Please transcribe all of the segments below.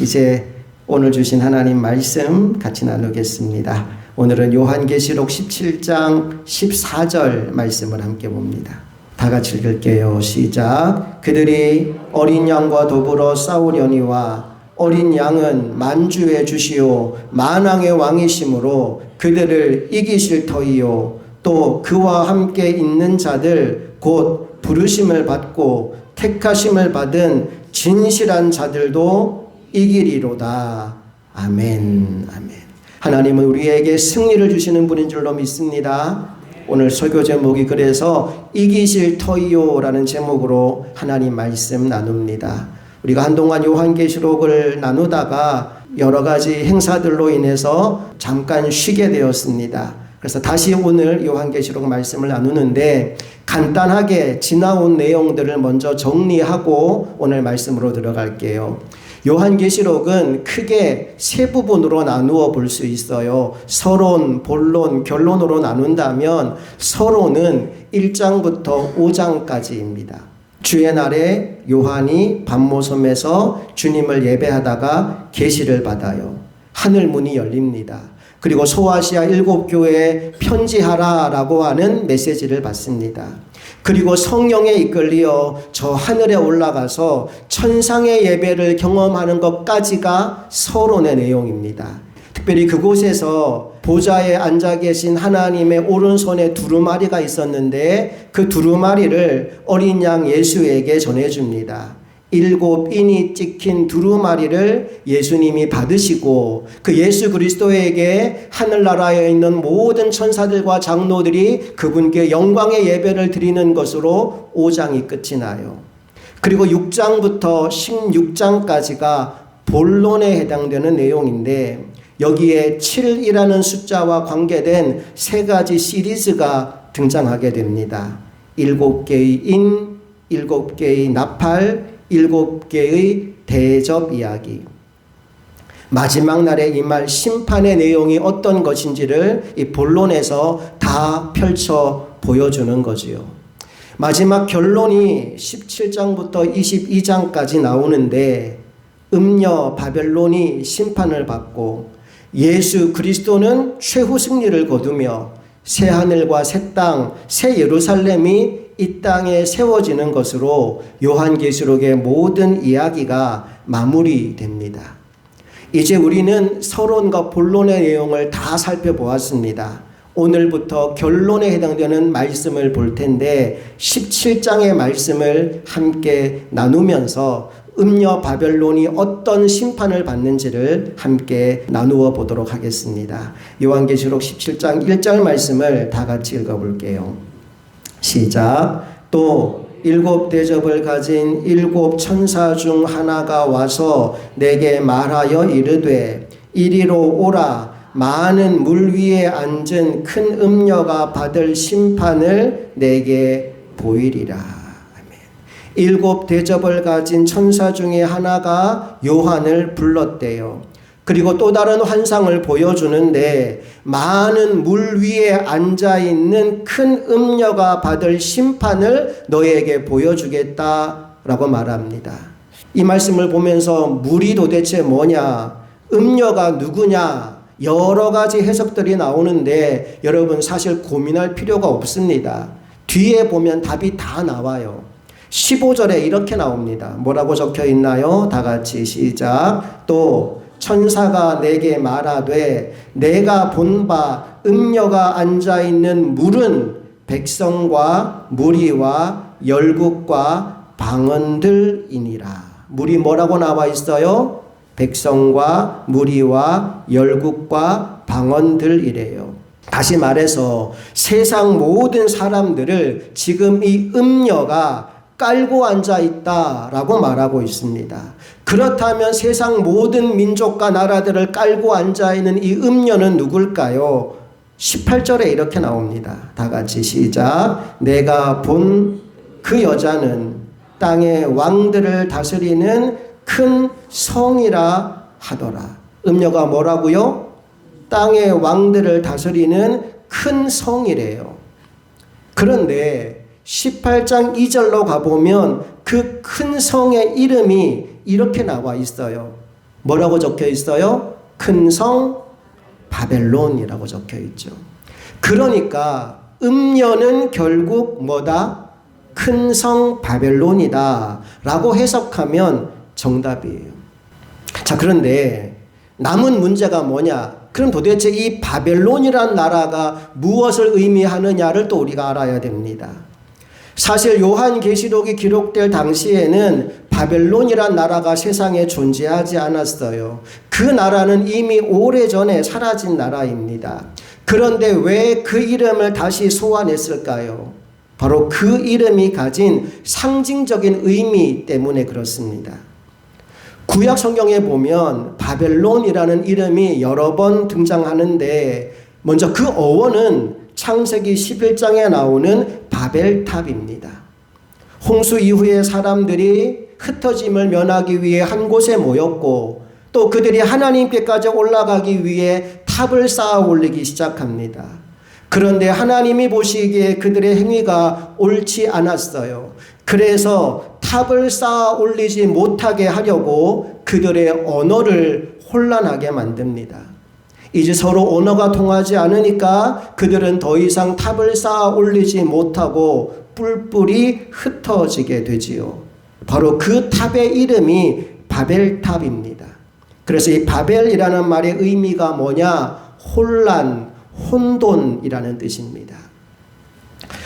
이제 오늘 주신 하나님 말씀 같이 나누겠습니다. 오늘은 요한계시록 17장 14절 말씀을 함께 봅니다. 다 같이 읽을게요. 시작. 그들이 어린 양과 더불어 싸우려니와 어린 양은 만주의 주시오 만왕의 왕이심으로 그들을 이기실 터이요 또 그와 함께 있는 자들 곧 부르심을 받고 택하심을 받은 진실한 자들도 이기리로다. 아멘. 아멘. 하나님은 우리에게 승리를 주시는 분인 줄로 믿습니다. 오늘 설교 제목이 그래서 이기실 터이요라는 제목으로 하나님 말씀 나눕니다. 우리가 한동안 요한계시록을 나누다가 여러 가지 행사들로 인해서 잠깐 쉬게 되었습니다. 그래서 다시 오늘 요한계시록 말씀을 나누는데 간단하게 지나온 내용들을 먼저 정리하고 오늘 말씀으로 들어갈게요. 요한계시록은 크게 세 부분으로 나누어 볼 수 있어요. 서론, 본론, 결론으로 나눈다면 서론은 1장부터 5장까지입니다. 주의 날에 요한이 반모섬에서 주님을 예배하다가 계시를 받아요. 하늘 문이 열립니다. 그리고 소아시아 7교회에 편지하라라고 하는 메시지를 받습니다. 그리고 성령에 이끌려 저 하늘에 올라가서 천상의 예배를 경험하는 것까지가 서론의 내용입니다. 특별히 그곳에서 보좌에 앉아 계신 하나님의 오른손에 두루마리가 있었는데 그 두루마리를 어린 양 예수에게 전해줍니다. 7인이 찍힌 두루마리를 예수님이 받으시고 그 예수 그리스도에게 하늘나라에 있는 모든 천사들과 장로들이 그분께 영광의 예배를 드리는 것으로 5장이 끝이 나요. 그리고 6장부터 16장까지가 본론에 해당되는 내용인데 여기에 7이라는 숫자와 관계된 세 가지 시리즈가 등장하게 됩니다. 7개의 인, 7개의 나팔, 7개의 대접 이야기. 마지막 날에 임할 심판의 내용이 어떤 것인지를 이 본론에서 다 펼쳐 보여주는 거지요. 마지막 결론이 17장부터 22장까지 나오는데 음녀 바벨론이 심판을 받고 예수 그리스도는 최후 승리를 거두며 새 하늘과 새 땅, 새 예루살렘이 이 땅에 세워지는 것으로 요한계시록의 모든 이야기가 마무리됩니다. 이제 우리는 서론과 본론의 내용을 다 살펴보았습니다. 오늘부터 결론에 해당되는 말씀을 볼 텐데 17장의 말씀을 함께 나누면서 음녀 바벨론이 어떤 심판을 받는지를 함께 나누어 보도록 하겠습니다. 요한계시록 17장 1절 말씀을 다 같이 읽어볼게요. 시작. 또 7 대접을 가진 7 천사 중 하나가 와서 내게 말하여 이르되 이리로 오라. 많은 물 위에 앉은 큰 음녀가 받을 심판을 내게 보이리라. 아멘. 7 대접을 가진 천사 중에 하나가 요한을 불렀대요. 그리고 또 다른 환상을 보여주는데 많은 물 위에 앉아있는 큰 음녀가 받을 심판을 너에게 보여주겠다라고 말합니다. 이 말씀을 보면서 물이 도대체 뭐냐, 음녀가 누구냐, 여러 가지 해석들이 나오는데 여러분 사실 고민할 필요가 없습니다. 뒤에 보면 답이 다 나와요. 15절에 이렇게 나옵니다. 뭐라고 적혀 있나요? 다 같이 시작. 또 천사가 내게 말하되 내가 본 바 음녀가 앉아있는 물은 백성과 무리와 열국과 방언들이니라. 물이 뭐라고 나와 있어요? 백성과 무리와 열국과 방언들이래요. 다시 말해서 세상 모든 사람들을 지금 이 음녀가 깔고 앉아있다라고 말하고 있습니다. 그렇다면 세상 모든 민족과 나라들을 깔고 앉아있는 이 음녀는 누굴까요? 18절에 이렇게 나옵니다. 다 같이 시작. 내가 본 그 여자는 땅의 왕들을 다스리는 큰 성이라 하더라. 음녀가 뭐라고요? 땅의 왕들을 다스리는 큰 성이래요. 그런데 18장 2절로 가보면 그 큰 성의 이름이 이렇게 나와 있어요. 뭐라고 적혀 있어요? 큰 성 바벨론이라고 적혀 있죠. 그러니까 음녀는 결국 뭐다? 큰 성 바벨론이다 라고 해석하면 정답이에요. 자, 그런데 남은 문제가 뭐냐? 그럼 도대체 이 바벨론이란 나라가 무엇을 의미하느냐를 또 우리가 알아야 됩니다. 사실 요한계시록이 기록될 당시에는 바벨론이란 나라가 세상에 존재하지 않았어요. 그 나라는 이미 오래전에 사라진 나라입니다. 그런데 왜 그 이름을 다시 소환했을까요? 바로 그 이름이 가진 상징적인 의미 때문에 그렇습니다. 구약 성경에 보면 바벨론이라는 이름이 여러 번 등장하는데 먼저 그 어원은 창세기 11장에 나오는 바벨탑입니다. 홍수 이후에 사람들이 흩어짐을 면하기 위해 한 곳에 모였고 또 그들이 하나님께까지 올라가기 위해 탑을 쌓아 올리기 시작합니다. 그런데 하나님이 보시기에 그들의 행위가 옳지 않았어요. 그래서 탑을 쌓아 올리지 못하게 하려고 그들의 언어를 혼란하게 만듭니다. 이제 서로 언어가 통하지 않으니까 그들은 더 이상 탑을 쌓아 올리지 못하고 뿔뿔이 흩어지게 되지요. 바로 그 탑의 이름이 바벨탑입니다. 그래서 이 바벨이라는 말의 의미가 뭐냐? 혼란, 혼돈이라는 뜻입니다.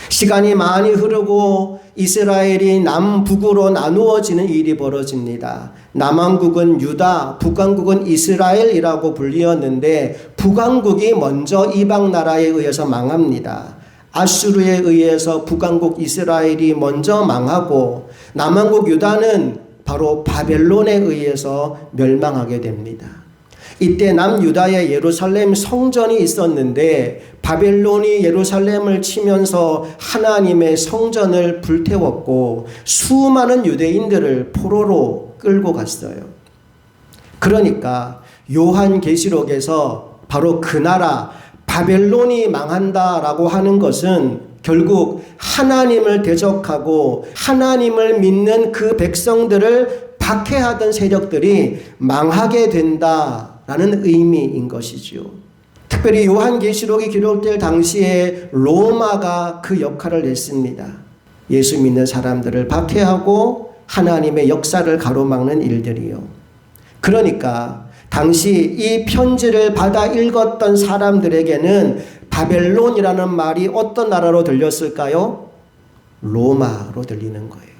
시간이 많이 흐르고 이스라엘이 남북으로 나누어지는 일이 벌어집니다. 남왕국은 유다, 북왕국은 이스라엘이라고 불리었는데 북왕국이 먼저 이방 나라에 의해서 망합니다. 아수르에 의해서 북왕국 이스라엘이 먼저 망하고 남왕국 유다는 바로 바벨론에 의해서 멸망하게 됩니다. 이때 남유다에 예루살렘 성전이 있었는데 바벨론이 예루살렘을 치면서 하나님의 성전을 불태웠고 수많은 유대인들을 포로로 끌고 갔어요. 그러니까 요한계시록에서 바로 그 나라 바벨론이 망한다라고 하는 것은 결국 하나님을 대적하고 하나님을 믿는 그 백성들을 박해하던 세력들이 망하게 된다라는 의미인 것이죠. 특별히 요한계시록이 기록될 당시에 로마가 그 역할을 했습니다. 예수 믿는 사람들을 박해하고 하나님의 역사를 가로막는 일들이요. 그러니까 당시 이 편지를 받아 읽었던 사람들에게는 바벨론이라는 말이 어떤 나라로 들렸을까요? 로마로 들리는 거예요.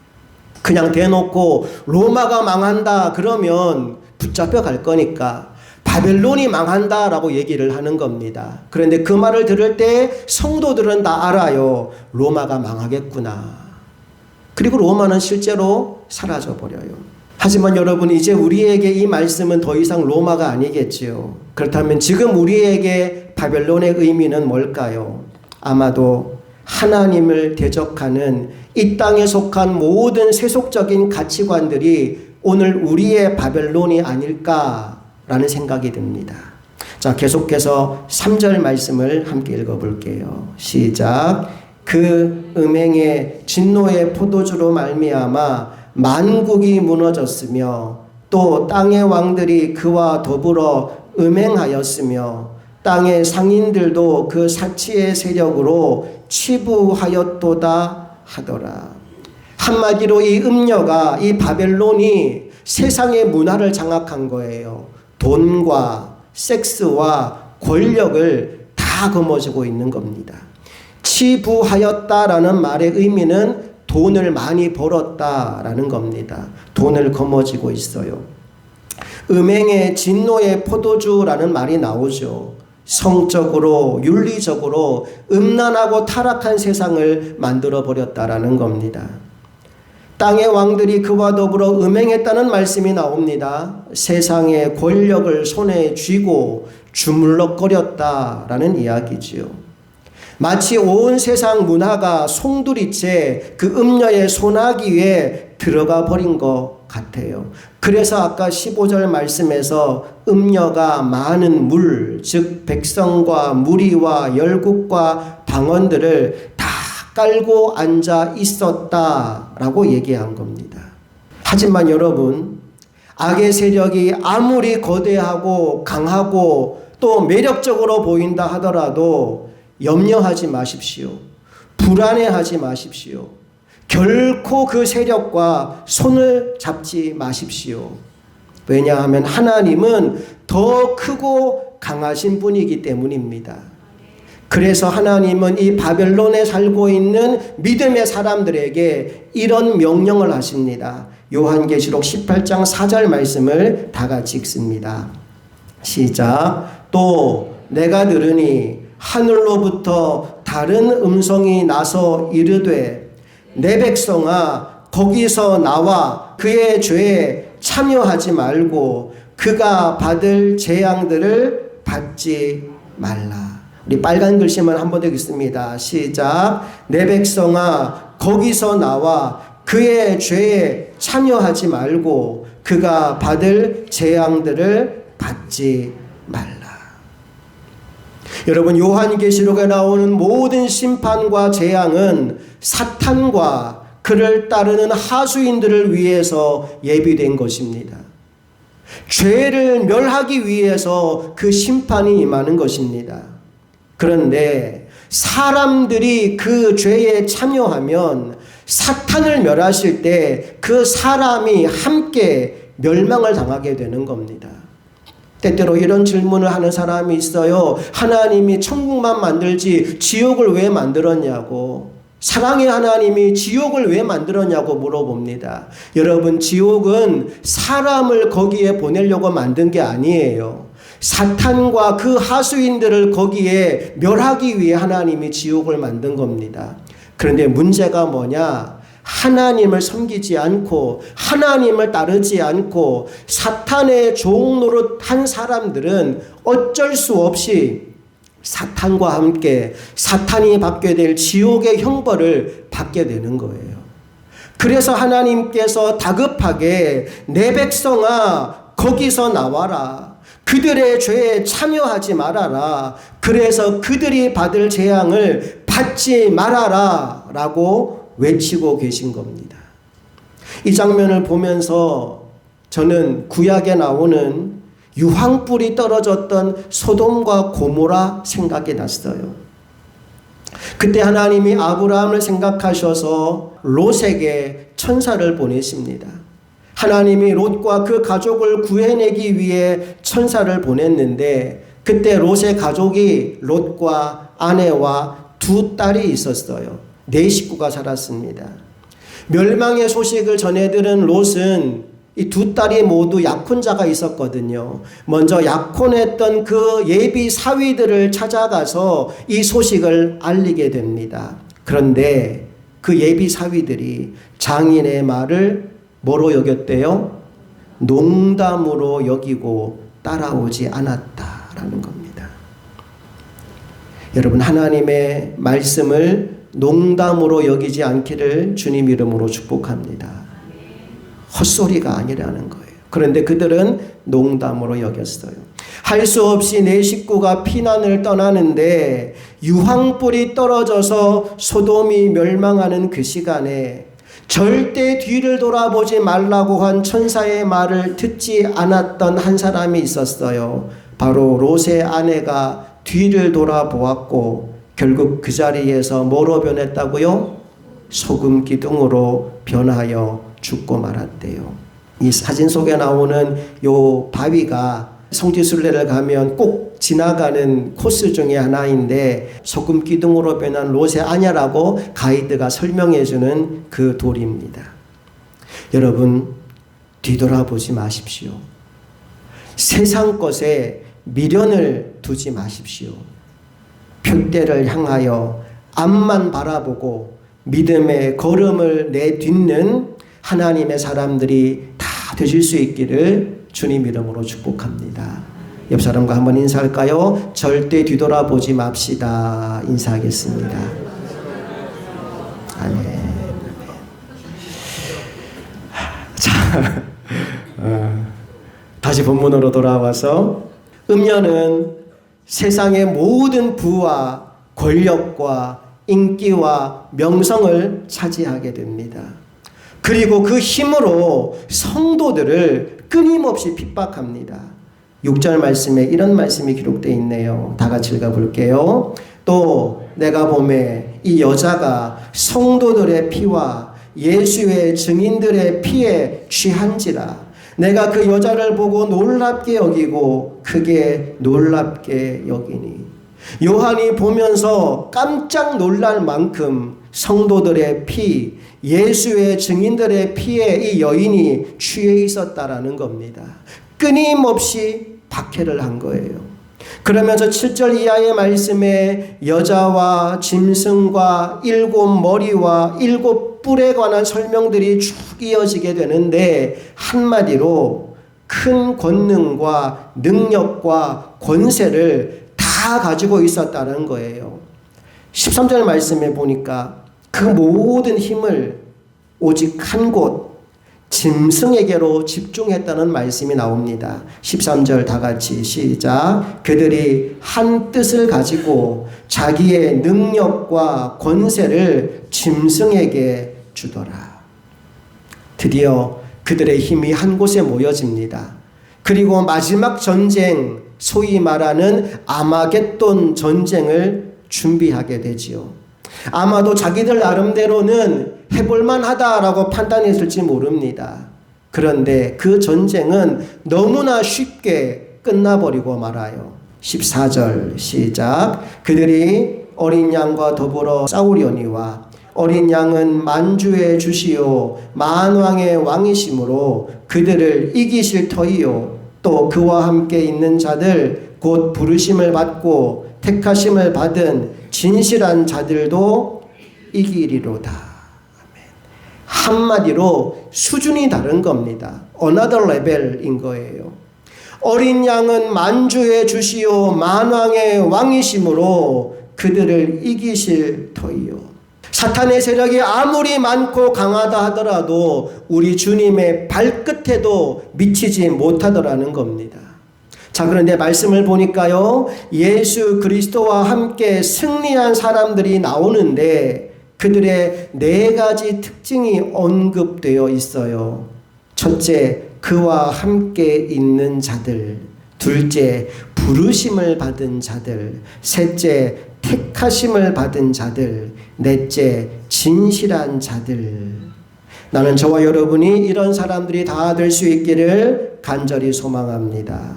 그냥 대놓고 로마가 망한다 그러면 붙잡혀 갈 거니까 바벨론이 망한다라고 얘기를 하는 겁니다. 그런데 그 말을 들을 때 성도들은 다 알아요. 로마가 망하겠구나. 그리고 로마는 실제로 사라져 버려요. 하지만 여러분, 이제 우리에게 이 말씀은 더 이상 로마가 아니겠지요. 그렇다면 지금 우리에게 바벨론의 의미는 뭘까요? 아마도 하나님을 대적하는 이 땅에 속한 모든 세속적인 가치관들이 오늘 우리의 바벨론이 아닐까라는 생각이 듭니다. 자, 계속해서 3절 말씀을 함께 읽어볼게요. 시작. 그 음행의 진노의 포도주로 말미암아 만국이 무너졌으며 또 땅의 왕들이 그와 더불어 음행하였으며 땅의 상인들도 그 사치의 세력으로 치부하였도다 하더라. 한마디로 이 음녀가, 이 바벨론이 세상의 문화를 장악한 거예요. 돈과 섹스와 권력을 다 거머쥐고 있는 겁니다. 치부하였다라는 말의 의미는 돈을 많이 벌었다라는 겁니다. 돈을 거머쥐고 있어요. 음행의 진노의 포도주라는 말이 나오죠. 성적으로, 윤리적으로 음란하고 타락한 세상을 만들어버렸다라는 겁니다. 땅의 왕들이 그와 더불어 음행했다는 말씀이 나옵니다. 세상의 권력을 손에 쥐고 주물럭거렸다라는 이야기지요. 마치 온 세상 문화가 송두리째 그 음녀의 손아귀에 들어가 버린 것 같아요. 그래서 아까 15절 말씀에서 음녀가 많은 물, 즉 백성과 무리와 열국과 방언들을 다 깔고 앉아 있었다라고 얘기한 겁니다. 하지만 여러분, 악의 세력이 아무리 거대하고 강하고 또 매력적으로 보인다 하더라도 염려하지 마십시오. 불안해하지 마십시오. 결코 그 세력과 손을 잡지 마십시오. 왜냐하면 하나님은 더 크고 강하신 분이기 때문입니다. 그래서 하나님은 이 바벨론에 살고 있는 믿음의 사람들에게 이런 명령을 하십니다. 요한계시록 18장 4절 말씀을 다 같이 읽습니다. 시작. 또 내가 들으니 하늘로부터 다른 음성이 나서 이르되 내 백성아 거기서 나와 그의 죄에 참여하지 말고 그가 받을 재앙들을 받지 말라. 우리 빨간 글씨만 한번 더 읽습니다. 시작. 내 백성아 거기서 나와 그의 죄에 참여하지 말고 그가 받을 재앙들을 받지 말라. 여러분, 요한계시록에 나오는 모든 심판과 재앙은 사탄과 그를 따르는 하수인들을 위해서 예비된 것입니다. 죄를 멸하기 위해서 그 심판이 임하는 것입니다. 그런데 사람들이 그 죄에 참여하면 사탄을 멸하실 때 그 사람이 함께 멸망을 당하게 되는 겁니다. 때때로 이런 질문을 하는 사람이 있어요. 하나님이 천국만 만들지 지옥을 왜 만들었냐고. 사랑의 하나님이 지옥을 왜 만들었냐고 물어봅니다. 여러분, 지옥은 사람을 거기에 보내려고 만든 게 아니에요. 사탄과 그 하수인들을 거기에 멸하기 위해 하나님이 지옥을 만든 겁니다. 그런데 문제가 뭐냐? 하나님을 섬기지 않고 하나님을 따르지 않고 사탄의 종 노릇한 사람들은 어쩔 수 없이 사탄과 함께 사탄이 받게 될 지옥의 형벌을 받게 되는 거예요. 그래서 하나님께서 다급하게 내 백성아 거기서 나와라. 그들의 죄에 참여하지 말아라. 그래서 그들이 받을 재앙을 받지 말아라 라고 외치고 계신 겁니다. 이 장면을 보면서 저는 구약에 나오는 유황불이 떨어졌던 소돔과 고모라 생각이 났어요. 그때 하나님이 아브라함을 생각하셔서 롯에게 천사를 보내십니다. 하나님이 롯과 그 가족을 구해내기 위해 천사를 보냈는데 그때 롯의 가족이 롯과 아내와 두 딸이 있었어요. 네 식구가 살았습니다. 멸망의 소식을 전해들은 롯은 이 두 딸이 모두 약혼자가 있었거든요. 먼저 약혼했던 그 예비 사위들을 찾아가서 이 소식을 알리게 됩니다. 그런데 그 예비 사위들이 장인의 말을 뭐로 여겼대요? 농담으로 여기고 따라오지 않았다라는 겁니다. 여러분, 하나님의 말씀을 농담으로 여기지 않기를 주님 이름으로 축복합니다. 헛소리가 아니라는 거예요. 그런데 그들은 농담으로 여겼어요. 할 수 없이 내 식구가 피난을 떠나는데 유황불이 떨어져서 소돔이 멸망하는 그 시간에 절대 뒤를 돌아보지 말라고 한 천사의 말을 듣지 않았던 한 사람이 있었어요. 바로 롯의 아내가 뒤를 돌아보았고 결국 그 자리에서 뭐로 변했다고요? 소금 기둥으로 변하여 죽고 말았대요. 이 사진 속에 나오는 요 바위가 성지순례를 가면 꼭 지나가는 코스 중에 하나인데 소금 기둥으로 변한 롯의 아내라고 가이드가 설명해주는 그 돌입니다. 여러분, 뒤돌아보지 마십시오. 세상 것에 미련을 두지 마십시오. 표대를 향하여 앞만 바라보고 믿음의 걸음을 내딛는 하나님의 사람들이 다 되실 수 있기를 주님 이름으로 축복합니다. 옆 사람과 한번 인사할까요? 절대 뒤돌아보지 맙시다. 인사하겠습니다. 아멘. 자, 다시 본문으로 돌아와서 음녀는 세상의 모든 부와 권력과 인기와 명성을 차지하게 됩니다. 그리고 그 힘으로 성도들을 끊임없이 핍박합니다. 6절 말씀에 이런 말씀이 기록되어 있네요. 다 같이 읽어볼게요. 또 내가 보매 이 여자가 성도들의 피와 예수의 증인들의 피에 취한지라. 내가 그 여자를 보고 놀랍게 여기고 크게 놀랍게 여기니. 요한이 보면서 깜짝 놀랄 만큼 성도들의 피, 예수의 증인들의 피에 이 여인이 취해 있었다라는 겁니다. 끊임없이 박해를 한 거예요. 그러면서 7절 이하의 말씀에 여자와 짐승과 7 머리와 7 뿔에 관한 설명들이 쭉 이어지게 되는데, 한마디로 큰 권능과 능력과 권세를 다 가지고 있었다는 거예요. 13절 말씀에 보니까 그 모든 힘을 오직 한 곳 짐승에게로 집중했다는 말씀이 나옵니다. 13절 다 같이 시작. 그들이 한 뜻을 가지고 자기의 능력과 권세를 짐승에게 주더라. 드디어 그들의 힘이 한 곳에 모여집니다. 그리고 마지막 전쟁, 소위 말하는 아마겟돈 전쟁을 준비하게 되지요. 아마도 자기들 나름대로는 해볼만 하다라고 판단했을지 모릅니다. 그런데 그 전쟁은 너무나 쉽게 끝나버리고 말아요. 14절 시작. 그들이 어린 양과 더불어 싸우려니와 어린 양은 만주의 주시요 만왕의 왕이심으로 그들을 이기실 터이요 또 그와 함께 있는 자들 곧 부르심을 받고 택하심을 받은 진실한 자들도 이기리로다. 한마디로 수준이 다른 겁니다. Another level인 거예요. 어린 양은 만주의 주시요 만왕의 왕이심으로 그들을 이기실 터이요. 사탄의 세력이 아무리 많고 강하다 하더라도 우리 주님의 발끝에도 미치지 못하더라는 겁니다. 자, 그런데 말씀을 보니까요, 예수 그리스도와 함께 승리한 사람들이 나오는데 그들의 4가지 특징이 언급되어 있어요. 첫째, 그와 함께 있는 자들. 둘째, 부르심을 받은 자들. 셋째, 택하심을 받은 자들. 넷째, 진실한 자들. 나는 저와 여러분이 이런 사람들이 다 될 수 있기를 간절히 소망합니다.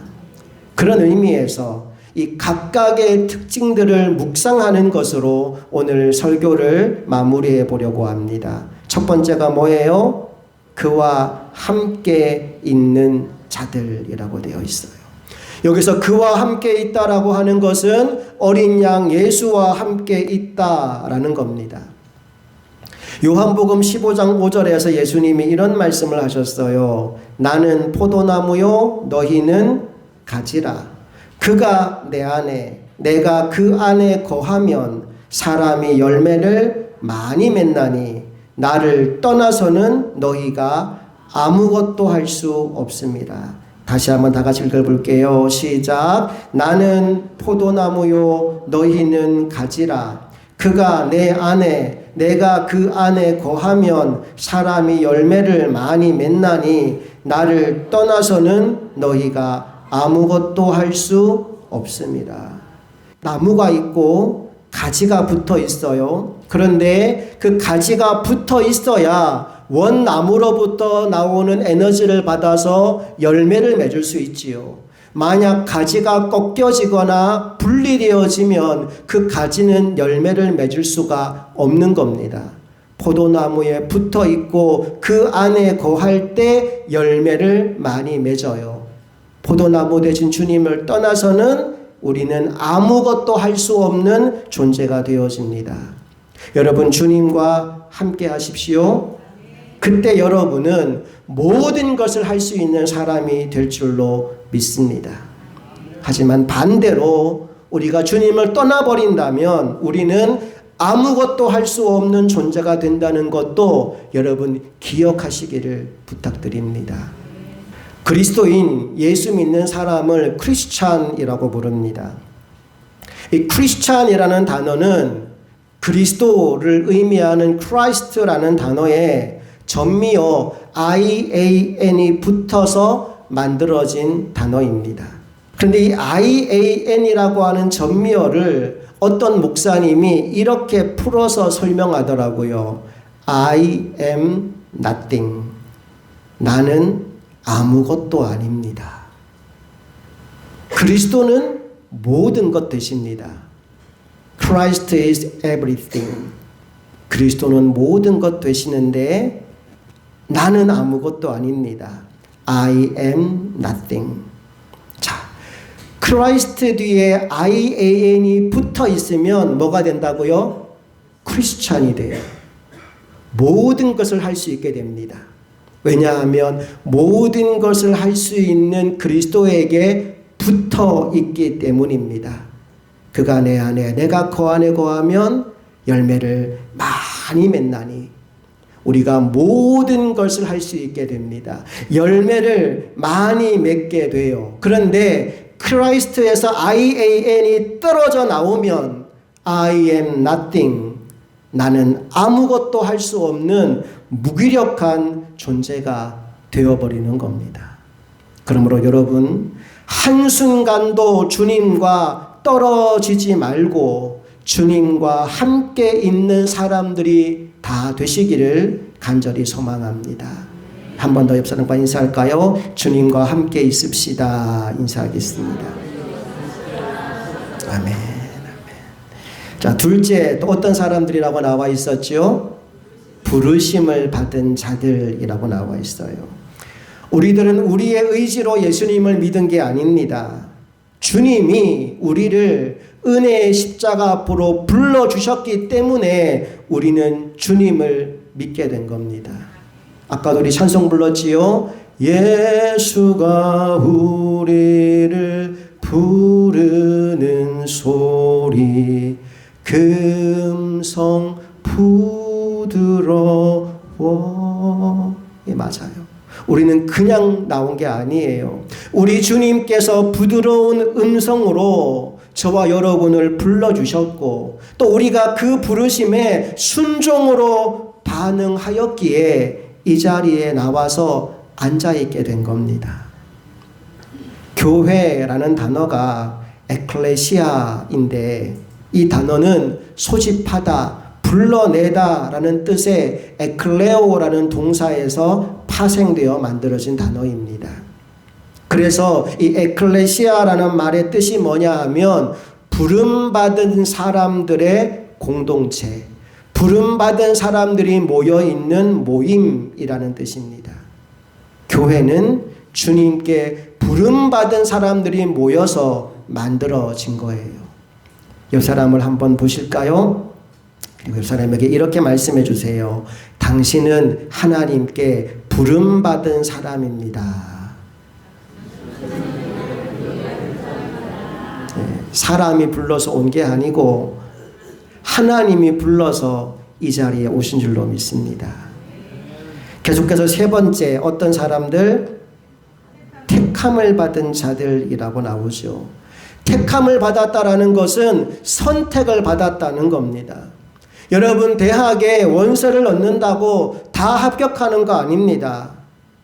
그런 의미에서 이 각각의 특징들을 묵상하는 것으로 오늘 설교를 마무리해 보려고 합니다. 첫 번째가 뭐예요? 그와 함께 있는 자들이라고 되어 있어요. 여기서 그와 함께 있다라고 하는 것은 어린 양 예수와 함께 있다라는 겁니다. 요한복음 15장 5절에서 예수님이 이런 말씀을 하셨어요. 나는 포도나무요 너희는 가지라. 그가 내 안에 내가 그 안에 거하면 사람이 열매를 많이 맺나니 나를 떠나서는 너희가 아무것도 할 수 없습니다. 다시 한번 다 같이 읽어볼게요. 시작. 나는 포도나무요 너희는 가지라. 그가 내 안에 내가 그 안에 거하면 사람이 열매를 많이 맺나니 나를 떠나서는 너희가 아무것도 할 수 없습니다. 나무가 있고 가지가 붙어 있어요. 그런데 그 가지가 붙어 있어야 원나무로부터 나오는 에너지를 받아서 열매를 맺을 수 있지요. 만약 가지가 꺾여지거나 분리되어지면 그 가지는 열매를 맺을 수가 없는 겁니다. 포도나무에 붙어 있고 그 안에 거할 때 열매를 많이 맺어요. 포도나무 되신 주님을 떠나서는 우리는 아무것도 할 수 없는 존재가 되어집니다. 여러분, 주님과 함께 하십시오. 그때 여러분은 모든 것을 할 수 있는 사람이 될 줄로 믿습니다. 하지만 반대로 우리가 주님을 떠나버린다면 우리는 아무것도 할 수 없는 존재가 된다는 것도 여러분 기억하시기를 부탁드립니다. 그리스도인, 예수 믿는 사람을 크리스찬이라고 부릅니다. 이 크리스찬이라는 단어는 그리스도를 의미하는 크라이스트라는 단어에 전미어 IAN이 붙어서 만들어진 단어입니다. 그런데 이 IAN이라고 하는 전미어를 어떤 목사님이 이렇게 풀어서 설명하더라고요. I am nothing. 나는 아무것도 아닙니다. 그리스도는 모든 것 되십니다. Christ is everything. 그리스도는 모든 것 되시는데 나는 아무것도 아닙니다. I am nothing. 자, 크라이스트 뒤에 IAN이 붙어 있으면 뭐가 된다고요? 크리스찬이 돼요. 모든 것을 할 수 있게 됩니다. 왜냐하면 모든 것을 할 수 있는 그리스도에게 붙어 있기 때문입니다. 그가 내 안에 내가 그 안에 거하면 열매를 많이 맺나니 우리가 모든 것을 할 수 있게 됩니다. 열매를 많이 맺게 돼요. 그런데 크라이스트에서 IAN이 떨어져 나오면 I am nothing. 나는 아무것도 할 수 없는 무기력한 존재가 되어버리는 겁니다. 그러므로 여러분 한순간도 주님과 떨어지지 말고 주님과 함께 있는 사람들이 다 되시기를 간절히 소망합니다. 한 번 더 옆 사람과 인사할까요? 주님과 함께 있읍시다. 인사하겠습니다. 아멘. 자, 둘째 또 어떤 사람들이라고 나와 있었죠? 부르심을 받은 자들이라고 나와 있어요. 우리들은 우리의 의지로 예수님을 믿은 게 아닙니다. 주님이 우리를 은혜의 십자가 앞으로 불러주셨기 때문에 우리는 주님을 믿게 된 겁니다. 아까도 우리 찬송 불렀지요? 예수가 우리를 부르는 소리 금성 부드러워. 예, 맞아요. 우리는 그냥 나온 게 아니에요. 우리 주님께서 부드러운 음성으로 저와 여러분을 불러주셨고 또 우리가 그 부르심에 순종으로 반응하였기에 이 자리에 나와서 앉아있게 된 겁니다. 교회라는 단어가 에클레시아인데 이 단어는 소집하다, 불러내다 라는 뜻의 에클레오라는 동사에서 파생되어 만들어진 단어입니다. 그래서 이 에클레시아라는 말의 뜻이 뭐냐 하면 부름받은 사람들의 공동체, 부름받은 사람들이 모여있는 모임이라는 뜻입니다. 교회는 주님께 부름받은 사람들이 모여서 만들어진 거예요. 옆 사람을 한번 보실까요? 그리고 옆 사람에게 이렇게 말씀해 주세요. 당신은 하나님께 부름받은 사람입니다. 네, 사람이 불러서 온 게 아니고 하나님이 불러서 이 자리에 오신 줄로 믿습니다. 계속해서 세 번째 어떤 사람들? 택함을 받은 자들이라고 나오죠. 택함을 받았다라는 것은 선택을 받았다는 겁니다. 여러분 대학에 원서를 얻는다고 다 합격하는 거 아닙니다.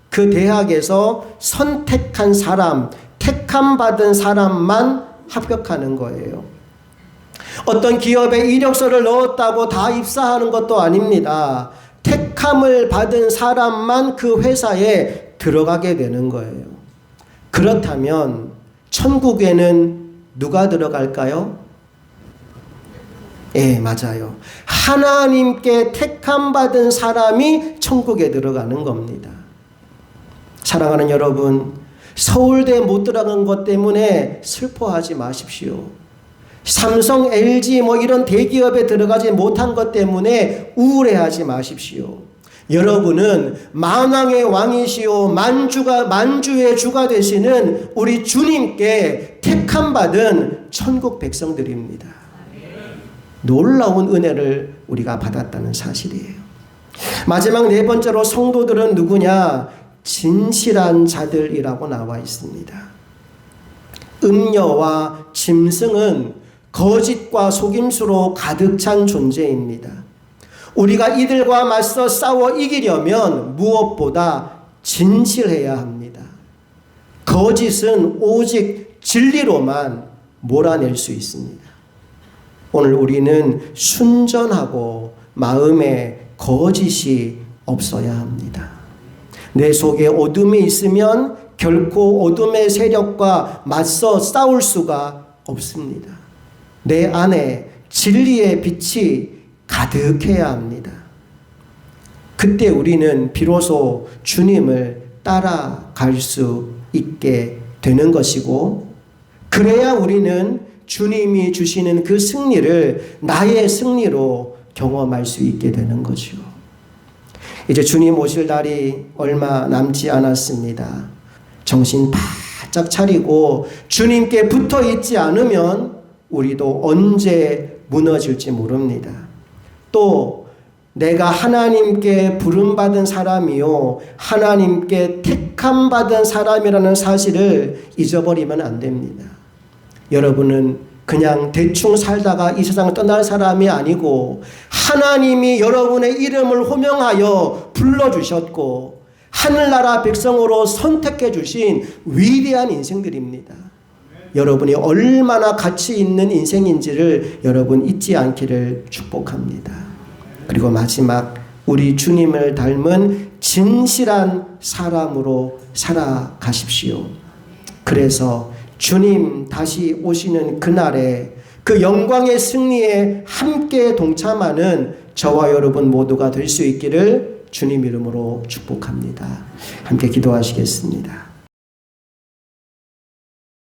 그 대학에서 선택한 사람, 택함 받은 사람만 합격하는 거예요. 어떤 기업에 이력서를 넣었다고 다 입사하는 것도 아닙니다. 택함을 받은 사람만 그 회사에 들어가게 되는 거예요. 그렇다면 천국에는 누가 들어갈까요? 예, 맞아요. 하나님께 택함 받은 사람이 천국에 들어가는 겁니다. 사랑하는 여러분, 서울대 못 들어간 것 때문에 슬퍼하지 마십시오. 삼성, LG 뭐 이런 대기업에 들어가지 못한 것 때문에 우울해하지 마십시오. 여러분은 만왕의 왕이시오 만주의 주가 되시는 우리 주님께 택함 받은 천국 백성들입니다. 놀라운 은혜를 우리가 받았다는 사실이에요. 마지막 네 번째로 성도들은 누구냐? 진실한 자들이라고 나와 있습니다. 음녀와 짐승은 거짓과 속임수로 가득 찬 존재입니다. 우리가 이들과 맞서 싸워 이기려면 무엇보다 진실해야 합니다. 거짓은 오직 진리로만 몰아낼 수 있습니다. 오늘 우리는 순전하고 마음에 거짓이 없어야 합니다. 내 속에 어둠이 있으면 결코 어둠의 세력과 맞서 싸울 수가 없습니다. 내 안에 진리의 빛이 가득해야 합니다. 그때 우리는 비로소 주님을 따라갈 수 있게 되는 것이고, 그래야 우리는 주님이 주시는 그 승리를 나의 승리로 경험할 수 있게 되는 거죠. 이제 주님 오실 날이 얼마 남지 않았습니다. 정신 바짝 차리고 주님께 붙어 있지 않으면 우리도 언제 무너질지 모릅니다. 또 내가 하나님께 부름받은 사람이요, 하나님께 택함받은 사람이라는 사실을 잊어버리면 안 됩니다. 여러분은 그냥 대충 살다가 이 세상을 떠날 사람이 아니고 하나님이 여러분의 이름을 호명하여 불러주셨고 하늘나라 백성으로 선택해 주신 위대한 인생들입니다. 여러분이 얼마나 가치 있는 인생인지를 여러분 잊지 않기를 축복합니다. 그리고 마지막, 우리 주님을 닮은 진실한 사람으로 살아가십시오. 그래서 주님 다시 오시는 그날에 그 영광의 승리에 함께 동참하는 저와 여러분 모두가 될 수 있기를 주님 이름으로 축복합니다. 함께 기도하시겠습니다.